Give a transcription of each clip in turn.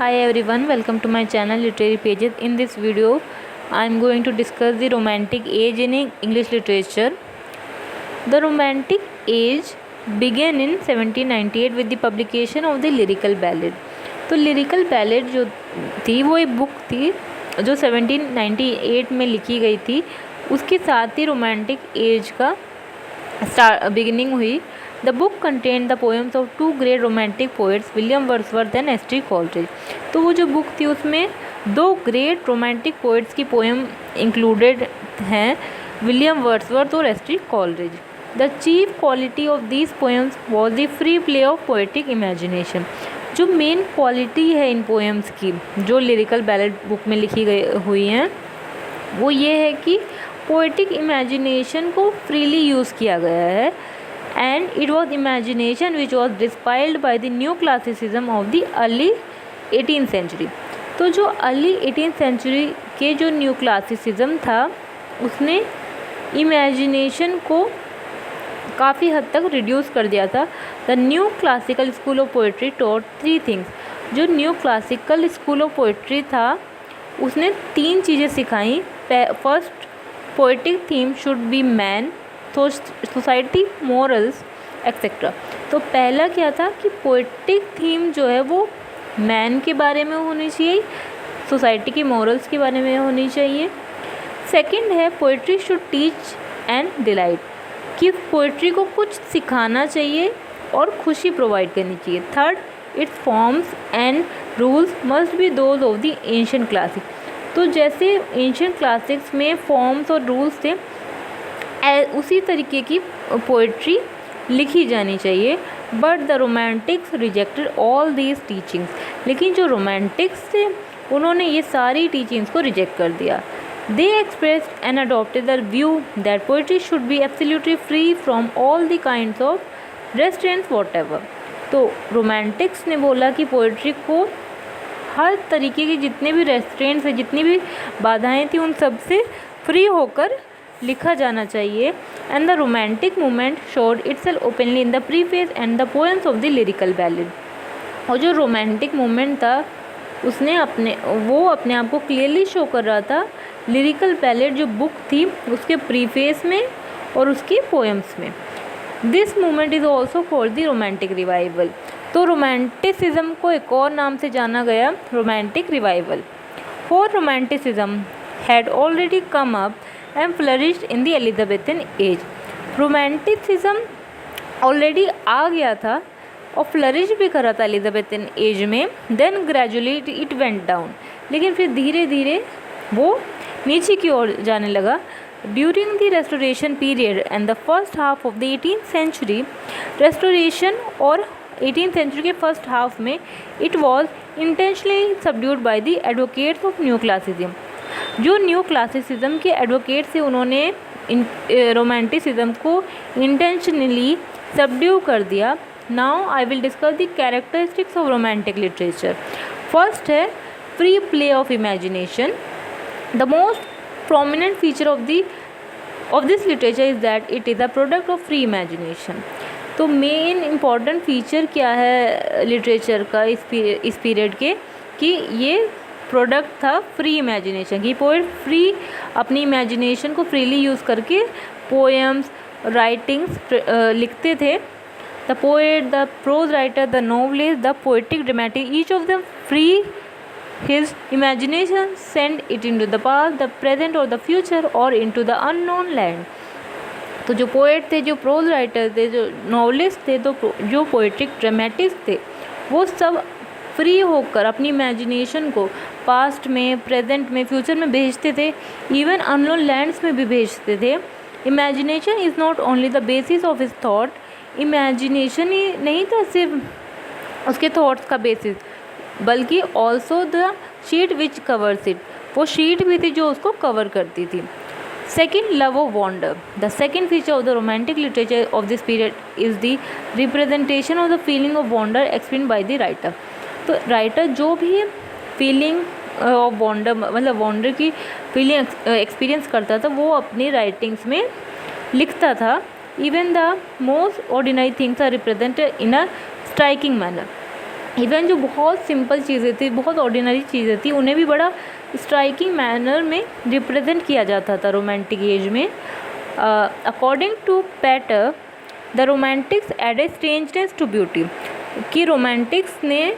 Hi everyone, welcome to my channel Literary Pages. In this video, I am going to discuss the Romantic age in English literature. The Romantic age began in 1798 with the publication of the Lyrical Ballad. तो lyrical ballad जो थी वो एक book थी जो 1798 में लिखी गई थी. उसके साथ ही रोमांटिक एज का बिगिनिंग हुई. The book contain the poems of two great romantic poets William Wordsworth and S T Coleridge. तो वो जो बुक थी उसमें दो ग्रेट रोमांटिक पोएट्स की पोएम इंक्लूडेड हैं, विलियम वर्ड्सवर्थ और S T Coleridge. The chief quality of these poems was the free play of poetic imagination. जो मेन क्वालिटी है इन पोएम्स की जो लिरिकल बैलेड बुक में लिखी गई हुई हैं वो ये है कि पोएटिक इमेजिनेशन को फ्रीली यूज़ किया गया है. And it was imagination which was dispelled by the new classicism of the early 18th century. तो जो अर्ली 18th सेंचुरी के जो न्यू क्लासिसिज्म था उसने इमेजिनेशन को काफ़ी हद तक रिड्यूस कर दिया था. The new classical school of poetry taught three things. जो new classical school of poetry था उसने तीन चीज़ें सिखाई. First, poetic theme should be man, society, morals etcetera. तो पहला क्या था कि पोइटिक थीम जो है वो मैन के बारे में होनी चाहिए, सोसाइटी की मॉरल्स के बारे में होनी चाहिए. सेकंड है poetry should teach and delight, कि पोइट्री को कुछ सिखाना चाहिए और खुशी प्रोवाइड करनी चाहिए. Third, it's forms and rules must be those of the ancient classic. तो जैसे एंशिएंट क्लासिक्स में फॉर्म्स और रूल्स थे उसी तरीके की पोइट्री लिखी जानी चाहिए. But the Romantics rejected all these teachings. लेकिन जो रोमांटिक्स थे उन्होंने ये सारी टीचिंग्स को रिजेक्ट कर दिया. They expressed and adopted the view that poetry should be absolutely free from all the kinds of restraints whatever. तो रोमांटिक्स ने बोला कि पोइट्री को हर तरीके के जितने भी रेस्ट्रेंट्स है, जितनी भी बाधाएं थी, उन सब से फ्री होकर लिखा जाना चाहिए. And the romantic movement showed itself openly in the preface and the poems of the lyrical ballad. और जो रोमांटिक मूवमेंट था उसने अपने आप को क्लियरली शो कर रहा था लिरिकल बैलेड जो बुक थी उसके प्रीफेस में और उसकी पोएम्स में. This movement is also called the romantic revival. तो रोमांटिसिज्म को एक और नाम से जाना गया, romantic revival. For romanticism had already come up and flourished in the Elizabethan age. Romanticism already आ गया था और फ्लरिश भी करा था एलिजाबेथन एज में. Then gradually it went down. लेकिन फिर धीरे धीरे वो नीचे की ओर जाने लगा. During the restoration period and the first half of the 18th century, restoration और 18th सेंचुरी के फर्स्ट हाफ में it was intentionally subdued by the advocates of new classicism. जो न्यू क्लासिसिज्म के एडवोकेट्स थे उन्होंने रोमांटिसिज्म को intentionally subdue कर दिया. Now I will discuss the characteristics of romantic literature. First है free play of imagination. The most prominent feature of this literature is that it is a product of free imagination. तो main important feature क्या है literature का इस period के, कि ये product था फ्री इमेजिनेशन की. पोएट फ्री अपनी इमेजिनेशन को फ्रीली यूज़ करके पोएम्स, राइटिंग्स लिखते थे. The poet, the pros writer, the novelist, the poetic dramatic, each of them free his imagination sent it into the past, the present or the future or into the unknown land. तो जो poet थे, जो pros writer थे, जो novelist थे, तो जो पोएट्रिक dramatist थे, वो सब फ्री होकर अपनी इमेजिनेशन को पास्ट में, प्रेजेंट में, फ्यूचर में भेजते थे. इवन अननोन लैंड्स में भी भेजते थे. Imagination is not only the basis of his thought. Imagination ही नहीं था सिर्फ उसके थॉट्स का बेसिस, बल्कि also the sheet which covers it. वो शीट भी थी जो उसको कवर करती थी. Second, love of wonder. The second feature of the romantic literature of this period is the representation of the feeling of wonder explain by the writer. तो writer जो भी फीलिंग ऑफ वॉन्डर, मतलब wonder की feeling experience करता था वो अपनी writings में लिखता था. Even the most ordinary things are represented in a striking manner. Even जो बहुत सिंपल चीज़ें थी, बहुत ऑर्डिनरी चीज़ें थी, उन्हें भी बड़ा स्ट्राइकिंग मैनर में रिप्रेजेंट किया जाता था रोमांटिक एज में। According to Pater, the romantics add strangeness to beauty, कि रोमांटिक्स ने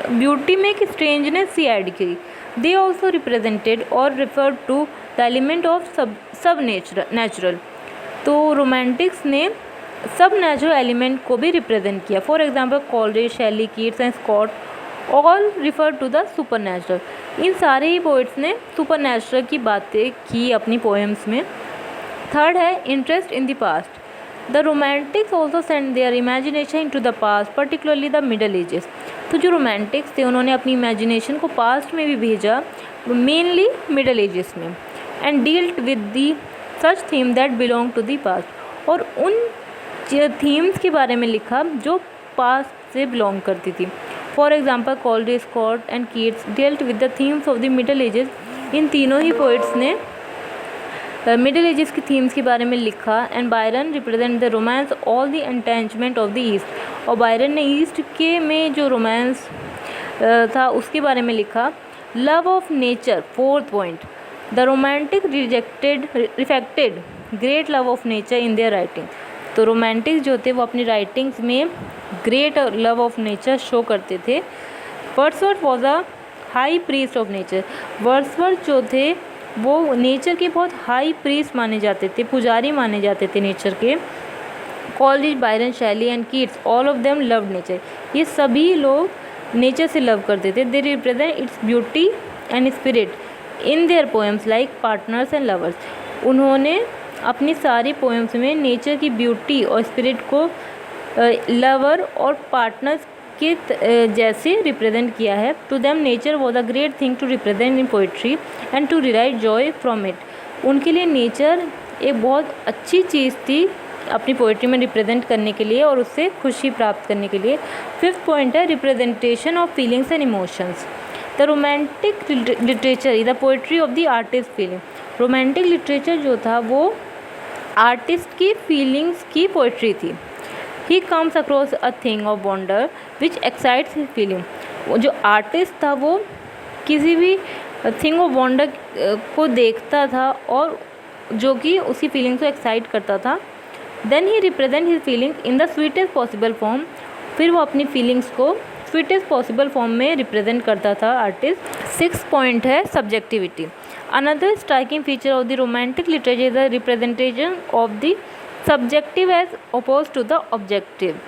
ब्यूटी में एक स्ट्रेंजनेस सी ऐड की। दे ऑल्सो रिप्रेजेंटेड और refer to the element of supernatural, तो रोमांटिक्स ने सब नेचुरल एलिमेंट को भी रिप्रेजेंट किया। For example Coleridge, Shelley, Keats and Scott all refer to the supernatural. इन सारे ही पोइट्स ने सुपर नेचुरल की बातें की अपनी पोएम्स में। थर्ड है interest in the past. The romantics also send their imagination into the past, particularly the middle ages. तो जो रोमांटिक्स थे उन्होंने अपनी इमेजिनेशन को पास्ट में भी भेजा, मेनली मिडल एजेस में, and dealt with the such theme that belong to the past, और उन थीम्स के बारे में लिखा जो पास्ट से बिलोंग करती थी। For example Coleridge, Scott and Keats dealt with the themes of the middle ages. इन तीनों ही पोइट्स ने मिडल एजेस की थीम्स के बारे में लिखा। And Byron represent the romance all the enchantment of the east, और बायरन ने ईस्ट के में जो रोमांस था उसके बारे में लिखा। Love of nature, fourth point, the romantic reflected great love of nature in their writing. तो रोमांटिक्स जो थे वो अपनी राइटिंग्स में great love of nature show करते थे। Wordsworth was a high priest of nature. Wordsworth जो थे वो नेचर के बहुत हाई प्रीस्ट माने जाते थे, पुजारी माने जाते थे नेचर के। Coleridge, Byron, Shelley and Keats, all of them loved nature. ये सभी लोग नेचर से लव करते थे। They represent its beauty and spirit in their poems like partners and lovers. उन्होंने अपनी सारी पोएम्स में नेचर की ब्यूटी और स्पिरिट को लवर और पार्टनर्स के जैसे रिप्रेजेंट किया है। To them nature was a great thing to represent in poetry and to derive joy from it. उनके लिए नेचर एक बहुत अच्छी चीज़ थी अपनी पोइट्री में रिप्रेजेंट करने के लिए और उससे खुशी प्राप्त करने के लिए। फिफ्थ पॉइंट है representation of feelings and emotions. The romantic literature is the poetry of the artist feeling. Romantic literature जो था वो आर्टिस्ट की फीलिंग्स की पोइट्री थी। He comes across a thing of wonder which excites his feeling. जो artist था वो किसी भी थिंग ऑफ वंडर को देखता था और जो कि उसी फीलिंग्स को एक्साइट करता था। Then he represent his feelings in the sweetest possible form. फिर वो अपनी फीलिंग्स को स्वीटेस्ट पॉसिबल फॉर्म में रिप्रेजेंट करता था आर्टिस्ट। सिक्स पॉइंट है subjectivity. Another striking feature of the romantic literature is the representation of the subjective as oppose to the objective.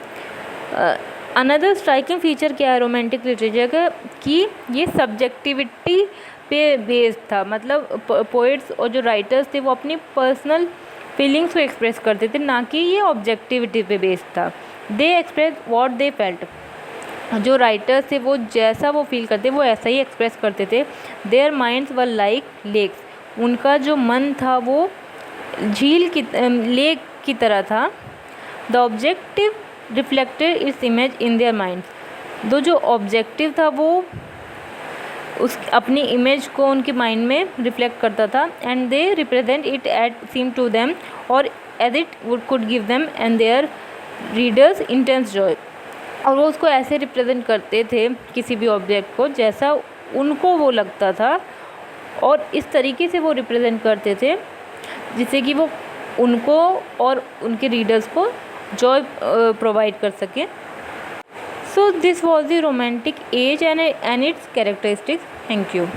Another striking feature क्या है रोमांटिक लिटरेचर का, कि ये subjectivity पे बेस्ड था। मतलब पोइट्स और जो राइटर्स थे वो अपनी पर्सनल फीलिंग्स को एक्सप्रेस करते थे, ना कि ये ऑब्जेक्टिविटी पे बेस्ड था। दे एक्सप्रेस व्हाट दे फेल्ट। जो राइटर्स थे वो जैसा वो फील करते वो ऐसा ही एक्सप्रेस करते थे। Their minds were like lakes. उनका जो मन था वो झील की लेक की तरह था। The objective reflected its image in their minds. जो ऑब्जेक्टिव था वो उस अपनी इमेज को उनके माइंड में रिफ्लेक्ट करता था। And they represent it at seem to them or as it would could give them and their readers intense joy. और वो उसको ऐसे रिप्रेजेंट करते थे किसी भी ऑब्जेक्ट को जैसा उनको वो लगता था, और इस तरीके से वो रिप्रेजेंट करते थे जिससे कि वो उनको और उनके रीडर्स को जॉय प्रोवाइड कर सकें। So this was the romantic age and its characteristics. Thank you.